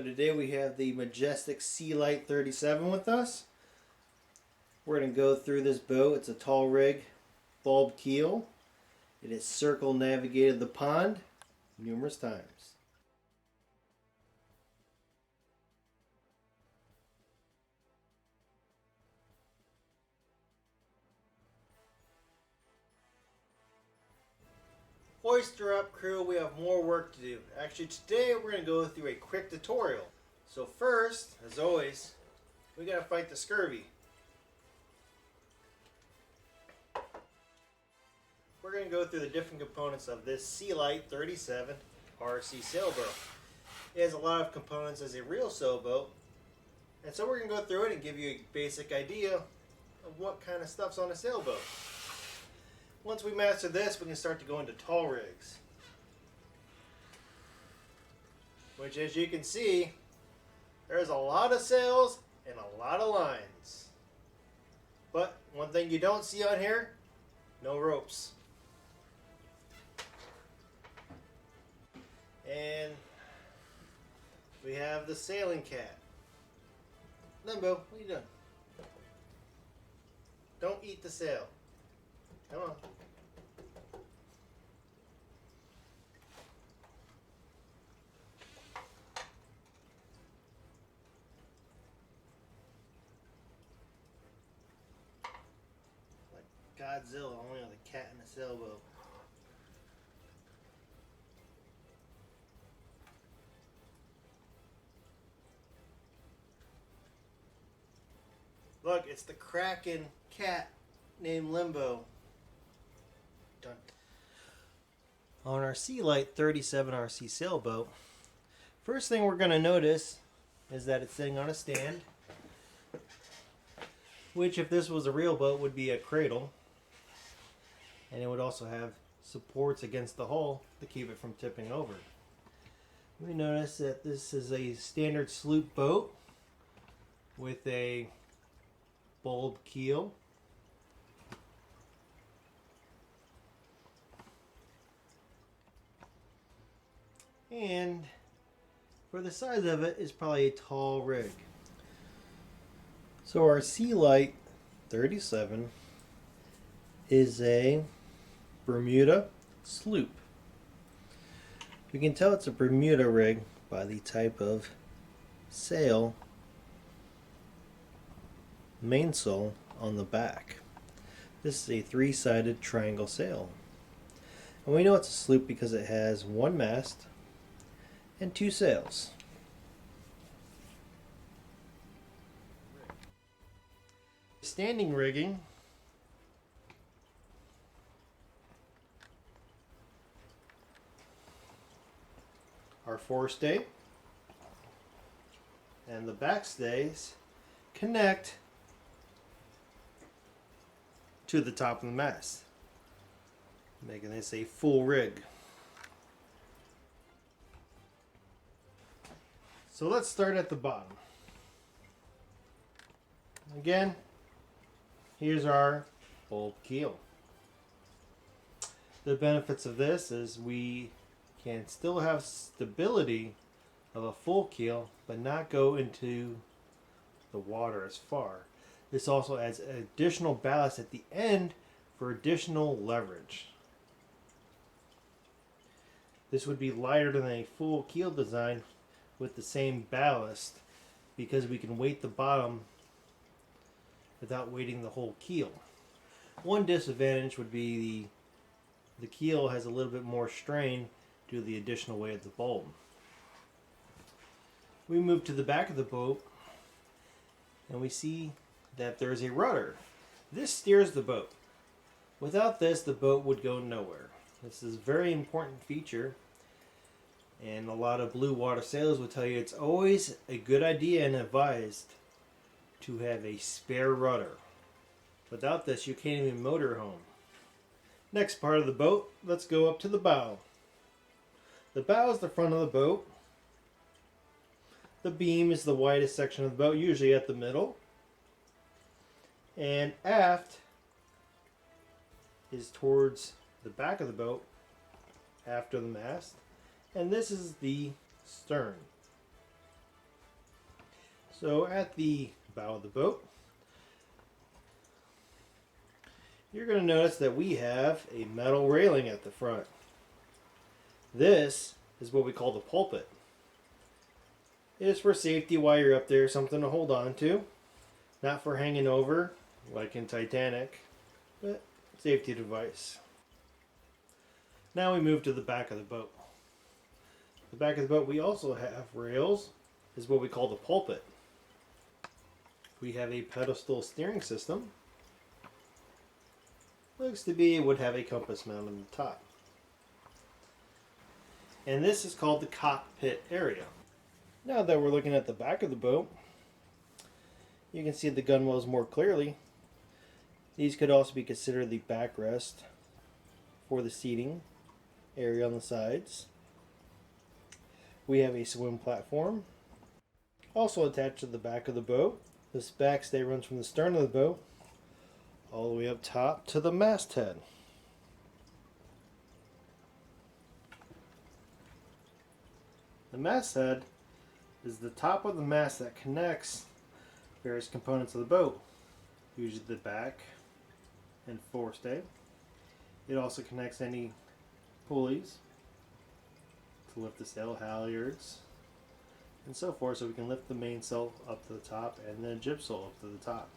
Today we have the majestic Sea Lite 37 with us. We're going to go through this boat. It's a tall rig, bulb keel. It has circumnavigated the pond numerous times. Hoister up, crew. We have more work to do. Actually, today we're going to go through a quick tutorial. So first, as always, we got to fight the scurvy. We're going to go through the different components of this Sea Lite 37 RC sailboat. It has a lot of components as a real sailboat, and so we're going to go through it and give you a basic idea of what kind of stuff's on a sailboat. Once we master this, we can start to go into tall rigs, which, as you can see, there's a lot of sails and a lot of lines. But one thing you don't see on here, no ropes. And we have the sailing cat. Limbo, what are you doing? Don't eat the sail. Come on. Like Godzilla, only with a cat in a sailboat. Look, it's the KrakenCat named Limbo. Done. On our Sea Lite 37 RC sailboat, first thing we're going to notice is that it's sitting on a stand, which, if this was a real boat, would be a cradle, and it would also have supports against the hull to keep it from tipping over. We notice that this is a standard sloop boat with a bulb keel. And for the size of it, is probably a tall rig. So our Sea Lite 37 is a Bermuda sloop. We can tell it's a Bermuda rig by the type of sail mainsail on the back. This is a three-sided triangle sail. And we know it's a sloop because it has one mast and two sails. Standing rigging our forestay and the backstays connect to the top of the mast, making this a full rig. So let's start at the bottom. Again, here's our bulb keel. The benefits of this is we can still have stability of a full keel, but not go into the water as far. This also adds additional ballast at the end for additional leverage. This would be lighter than a full keel design with the same ballast, because we can weight the bottom without weighting the whole keel. One disadvantage would be the keel has a little bit more strain due to the additional weight of the bulb. We move to the back of the boat and we see that there's a rudder. This steers the boat. Without this, the boat would go nowhere. This is a very important feature, and a lot of blue water sailors will tell you it's always a good idea and advised to have a spare rudder. Without this, you can't even motor home. Next part of the boat, let's go up to the bow. The bow is the front of the boat. The beam is the widest section of the boat, usually at the middle. And aft is towards the back of the boat, after the mast. And this is the stern. So at the bow of the boat, you're going to notice that we have a metal railing at the front. This is what we call the pulpit. It is for safety while you're up there, something to hold on to. Not for hanging over, like in Titanic, but safety device. Now we move to the back of the boat. The back of the boat we also have rails, is what we call the pulpit. We have a pedestal steering system. Looks to be it would have a compass mount on the top. And this is called the cockpit area. Now that we're looking at the back of the boat, you can see the gunwales more clearly. These could also be considered the backrest for the seating area on the sides. We have a swim platform also attached to the back of the boat. This backstay runs from the stern of the boat all the way up top to the masthead. The masthead is the top of the mast that connects various components of the boat, usually the back and forestay. It also connects any pulleys to lift the sail halyards and so forth, so we can lift the mainsail up to the top and the jibsail up to the top.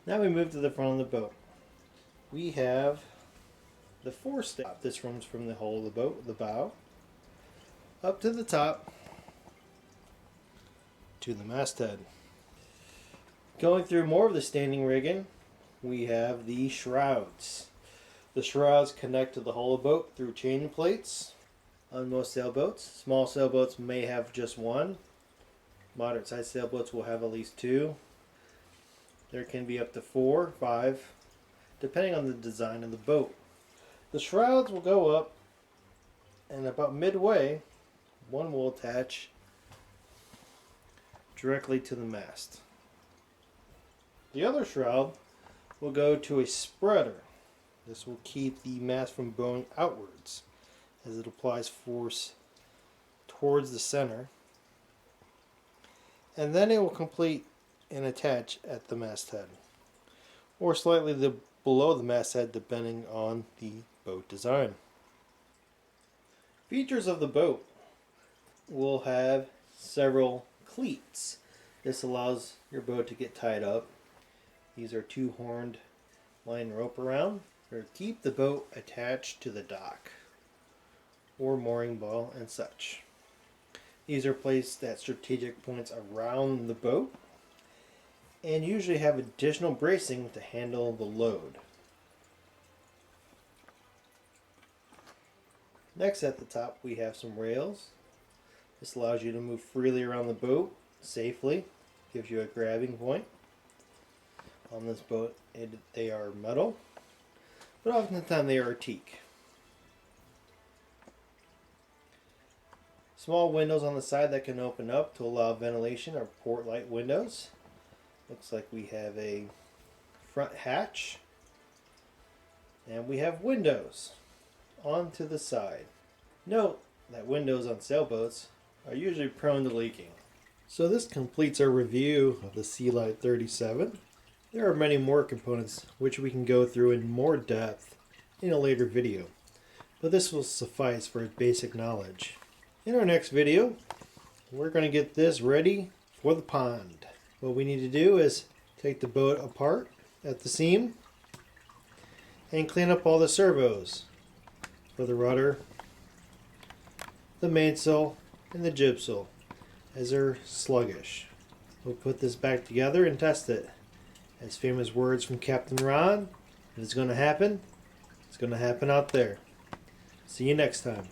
Now we move to the front of the boat. We have the forestay. This runs from the hull of the boat, the bow, up to the top to the masthead. Going through more of the standing rigging, we have the shrouds. The shrouds connect to the hull of the boat through chain plates on most sailboats. Small sailboats may have just one. Moderate sized sailboats will have at least two. There can be up to 4, 5, depending on the design of the boat. The shrouds will go up, and about midway, one will attach directly to the mast. The other shroud will go to a spreader. This will keep the mast from bowing outwards as it applies force towards the center. And then it will complete and attach at the masthead, or slightly below the masthead depending on the boat design. Features of the boat will have several cleats. This allows your boat to get tied up. These are two horned line rope around to keep the boat attached to the dock or mooring ball and such. These are placed at strategic points around the boat and usually have additional bracing to handle the load. Next at the top we have some rails. This allows you to move freely around the boat safely, gives you a grabbing point. On this boat they are metal, but oftentimes they are teak. Small windows on the side that can open up to allow ventilation are port light windows. Looks like we have a front hatch, and we have windows onto the side. Note that windows on sailboats are usually prone to leaking. So this completes our review of the Sea Lite 37. There are many more components which we can go through in more depth in a later video, but this will suffice for basic knowledge. In our next video, we're going to get this ready for the pond. What we need to do is take the boat apart at the seam and clean up all the servos for the rudder, the mainsail, and the jibsail, as they're sluggish. We'll put this back together and test it. As famous words from Captain Ron, if it's going to happen out there. See you next time.